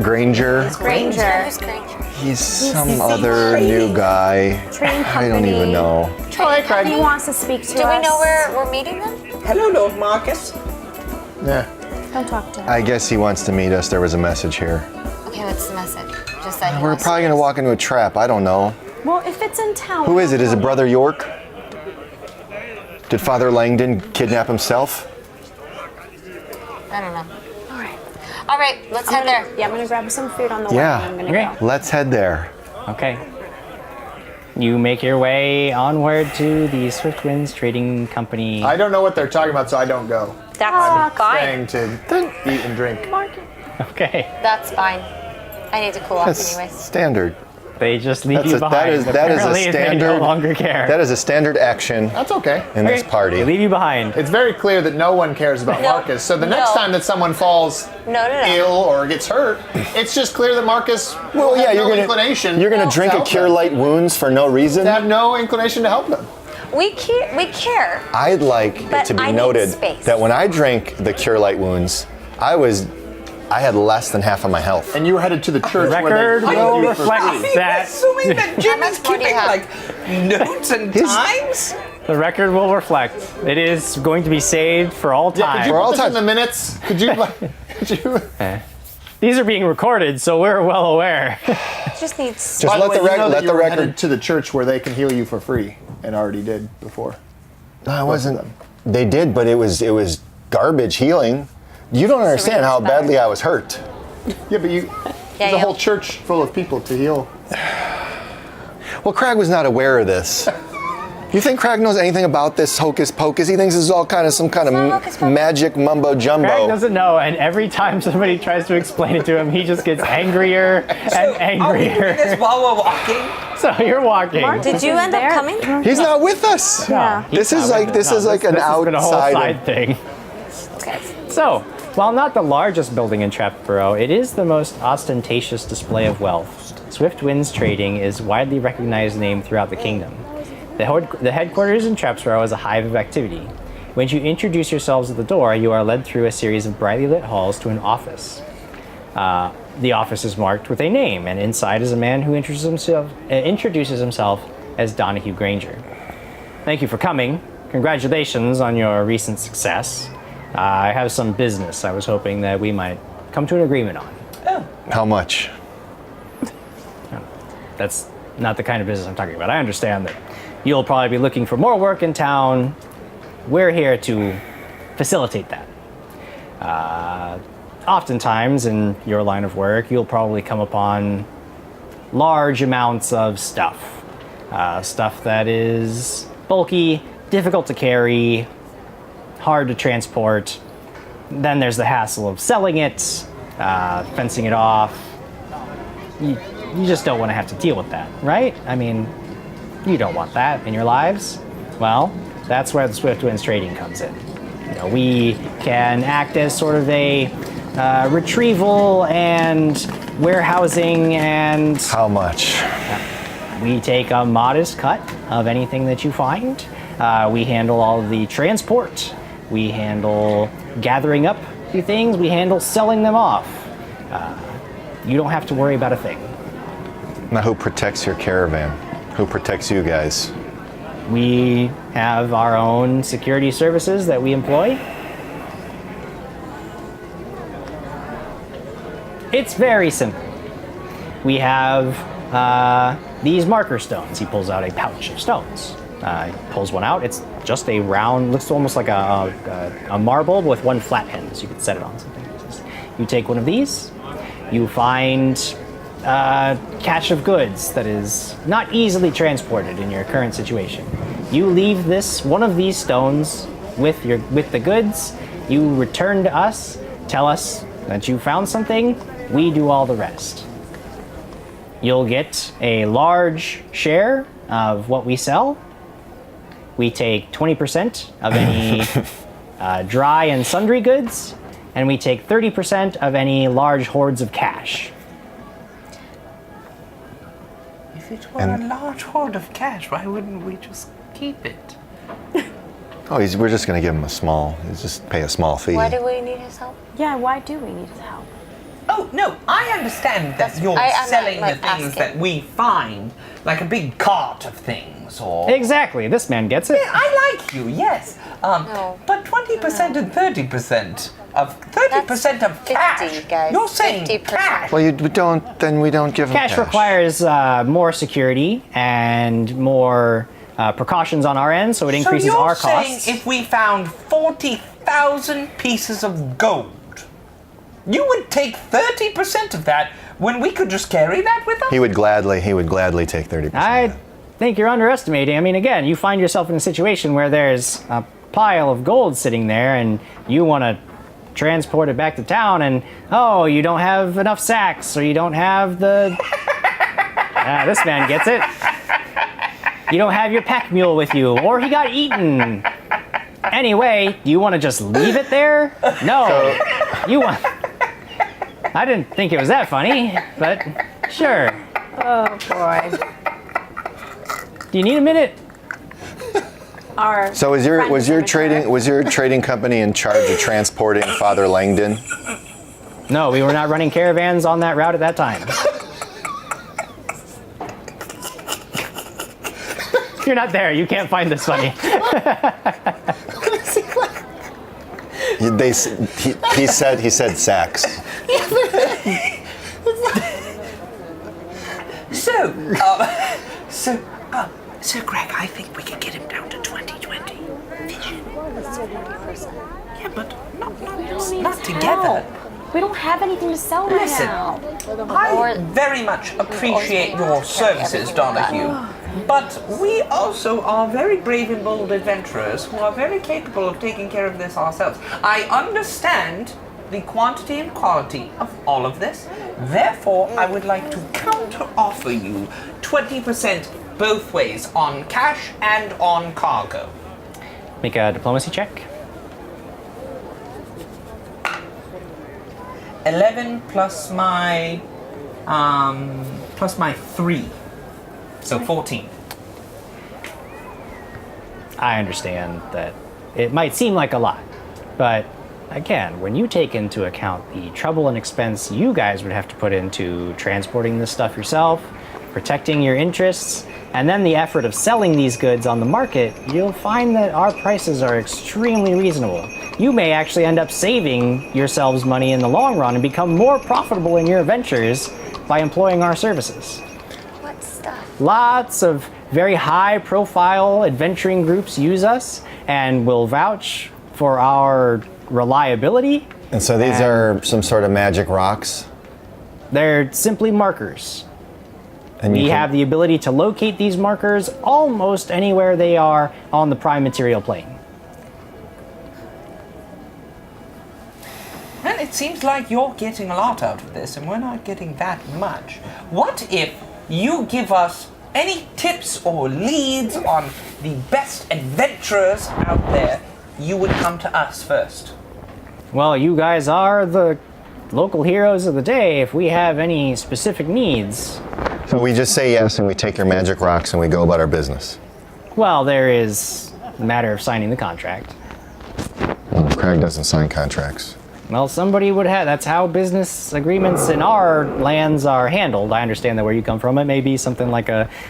Granger. Granger. Who's Granger? He's some other new guy. Trading I don't even company. know. Oh, hey, Krag. He wants to speak to us. Do we know where we're meeting them? Hello, Lord Markus. Yeah. Don't talk to him. I guess he wants to meet us. There was a message here. Okay, what's the message? Just that he We're wants probably to- gonna walk into a trap. I don't know. Well, if it's in town. Who is it? Is it Brother York? Did Father Langdon kidnap himself? I don't know. All right. All right, let's head there. Yeah, I'm gonna grab some food on the way. Yeah. And I'm gonna Okay. go. Let's head there. Okay. You make your way onward to the Swift Winds Trading Company. I don't know what they're talking about, so I don't go. That's fine. Staying to eat and drink. Okay. That's fine. I need to cool off That's anyways. standard. They just leave That's you a- that behind. is a Apparently, They standard- no longer care. That is a standard action That's okay. in this They party. leave you behind. It's very clear that no one cares about No. Markus. So the next No. time that someone falls No. ill or gets hurt, it's just clear that Markus Well, will yeah, have you're no gonna inclination. you're gonna to drink a help cure them. light wounds for no reason. They have no inclination to help them. We care. I'd like it But to be I need noted space. that when I drank the cure light wounds, I had less than half of my health. And you were headed to the church Record where they will healed you for reflect free. that. Assuming that Jim How is much more do you keeping have? like notes and times. The record will reflect. It is going to be saved for all Yeah, time. could you For all put this in time. the minutes? Could you? Could you? These are being recorded, so we're well aware. Just needs. Just By let way, the you know record. that Let you the were record. headed to the church where they can heal you for free, and already did before. No, I wasn't. They did, but it was garbage healing. You don't understand how badly I was hurt. Yeah, but you. There's a yeah. whole church full of people to heal. Well, Krag was not aware of this. You think Krag knows anything about this hocus pocus? He thinks this is all kind of some kind not of hocus pocus. magic mumbo Craig jumbo. doesn't know, and every time somebody tries to explain it to him, he just gets angrier and Are we doing this angrier. while we're walking? So you're walking. Did you end up There. coming? He's not with us. Yeah. This is like this has an been a whole outside. side thing. So, while not the largest building in Trapborough, it is the most ostentatious display of wealth. Swift Winds Trading is a widely recognized name throughout the kingdom. The headquarters in Trapborough is a hive of activity. When you introduce yourselves at the door, you are led through a series of brightly lit halls to an office. The office is marked with a name, and inside is a man who introduces himself as Donahue Granger. Thank you for coming. Congratulations on your recent success. I have some business I was hoping that we might come to an agreement on. How much? That's not the kind of business I'm talking about. I understand that you'll probably be looking for more work in town. We're here to facilitate that. Oftentimes in your line of work, you'll probably come upon large amounts of stuff. Stuff that is bulky, difficult to carry, hard to transport. Then there's the hassle of selling it, fencing it off. You just don't want to have to deal with that, right? I mean, you don't want that in your lives. Well, that's where the Swift Winds Trading comes in. You know, we can act as sort of a retrieval and warehousing, and How much? we take a modest cut of anything that you find. We handle all of the transport. We handle gathering up the things. We handle selling them off. You don't have to worry about a thing. Now, who protects your caravan? Who protects you guys? We have our own security services that we employ. It's very simple. We have these marker stones. He pulls out a pouch of stones. He pulls one out. It's just a round, looks almost like a marble with one flat end, so you could set it on something. You take one of these. You find a cache of goods that is not easily transported in your current situation. You leave one of these stones with the goods. You return to us, tell us that you found something. We do all the rest. You'll get a large share of what we sell. We take 20% of any dry and sundry goods, and we take 30% of any large hoards of cash. If it were a large hoard of cash, why wouldn't we just keep it? We're just going to give him just pay a small fee. Why do we need his help? Yeah, why do we need his help? Oh, no, I understand that you're I'm selling not, the things asking. that we find, like a big cart of things, or... Exactly, this man gets it. Yeah, I like you, yes. No. But 20% and 30% of 30% of 50, cash. guys. You're saying 50%. cash. Well, we don't give him cash. Cash requires more security and more precautions on our end, so it increases our costs. So you're saying if we found 40,000 pieces of gold, you would take 30% of that when we could just carry that with us? He would gladly take 30%. I think you're underestimating. I mean, again, you find yourself in a situation where there's a pile of gold sitting there and you want to transport it back to town and, you don't have enough sacks or you don't have the... this man gets it. You don't have your pack mule with you or he got eaten. Anyway, do you want to just leave it there? No. You want... I didn't think it was that funny, but sure. Oh boy. Do you need a minute? So was your trading company in charge of transporting Father Langdon? No, we were not running caravans on that route at that time. You're not there. You can't find this funny. He said sacks. So Greg, I think we can get him down to 2020 vision. That's 40%. Yeah, but not together. We don't have anything to sell right now. I very much appreciate your services, Donahue. But we also are very brave and bold adventurers who are very capable of taking care of this ourselves. I understand the quantity and quality of all of this. Therefore, I would like to counter-offer you 20% both ways on cash and on cargo. Make a diplomacy check. 11 plus my 3. So 14. I understand that it might seem like a lot, but again, when you take into account the trouble and expense you guys would have to put into transporting this stuff yourself, protecting your interests, and then the effort of selling these goods on the market, you'll find that our prices are extremely reasonable. You may actually end up saving yourselves money in the long run and become more profitable in your ventures by employing our services. What stuff? Lots of very high-profile adventuring groups use us and will vouch for our reliability. And so these are some sort of magic rocks? They're simply markers. And we have the ability to locate these markers almost anywhere they are on the prime material plane. Well, it seems like you're getting a lot out of this, and we're not getting that much. What if you give us any tips or leads on the best adventurers out there? You would come to us first. Well, you guys are the local heroes of the day if we have any specific needs. So we just say yes and we take your magic rocks and we go about our business. Well, there is the matter of signing the contract. Krag doesn't sign contracts. Well, somebody would have. That's how business agreements in our lands are handled. I understand that where you come from, it may be something like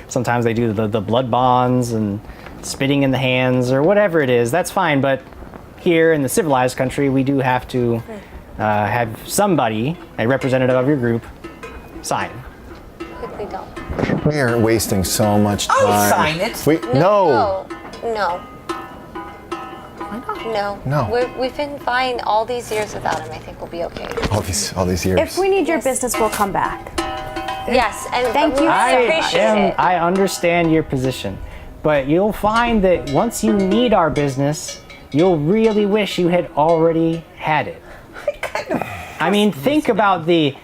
sometimes they do the blood bonds and spitting in the hands or whatever it is. That's fine, but here in the civilized country, we do have to have somebody, a representative of your group, sign. Quickly don't. We are wasting so much time. I'll sign it. No. We've been fine all these years without him. I think we'll be okay. All these years. If we need your business, we'll come back. Yes, and Thank we you. really appreciate it. I understand your position, but you'll find that once you need our business, you'll really wish you had already had it. I mean, think about the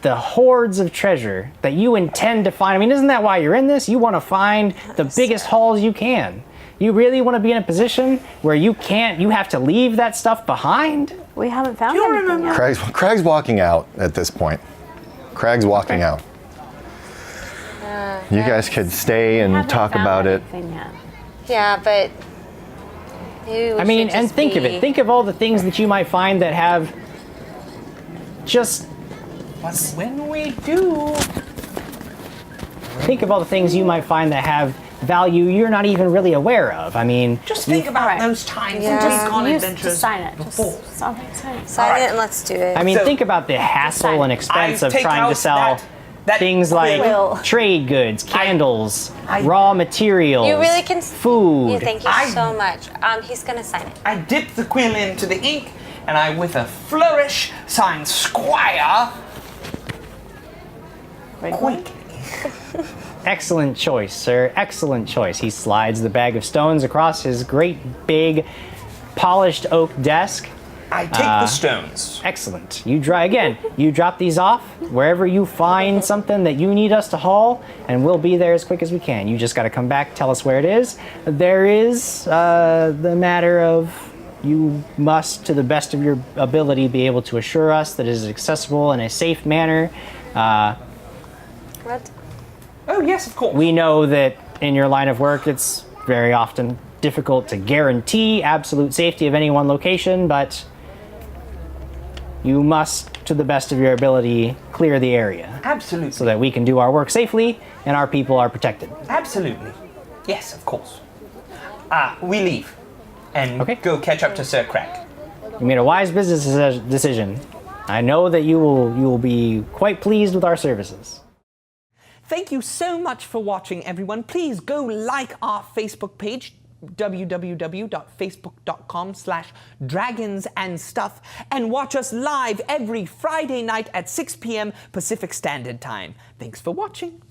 hordes of treasure that you intend to find. I mean, isn't that why you're in this? You want to find the biggest hauls you can. You really want to be in a position where you have to leave that stuff behind? We haven't found anything yet. Krag's walking out at this point. Krag's walking out. You guys could stay and talk about it. Yeah, but I mean, and think of it. Think of all the things that you might find that have just... But when we do... Think of all the things you might find that have value you're not even really aware of. I mean... Just think about those times Yeah. we've gone Just adventures sign it. before. Just sign it. sign it and let's do it. I mean, So- think about the hassle and expense I of take trying to out sell that things like quill. trade goods, candles, raw materials, you really can. food. Yeah, thank you so much. He's gonna sign it. I dip the quill into the ink, and I, with a flourish, sign Squire Quigley. Excellent choice, sir. Excellent choice. He slides the bag of stones across his great big polished oak desk. I take the stones. Excellent. You drop these off wherever you find something that you need us to haul, and we'll be there as quick as we can. You just got to come back, tell us where it is. There is the matter of you must, to the best of your ability, be able to assure us that it is accessible in a safe manner. What? Oh, yes, of course. We know that in your line of work, it's very often difficult to guarantee absolute safety of any one location, but you must, to the best of your ability, clear the area. Absolutely. So that we can do our work safely and our people are protected. Absolutely. Yes, of course. We leave and Okay. go catch up to Sir Krag. You made a wise business decision. I know that you will be quite pleased with our services. Thank you so much for watching, everyone. Please go like our Facebook page, www.facebook.com/dragonsandstuff, and watch us live every Friday night at 6 p.m. Pacific Standard Time. Thanks for watching.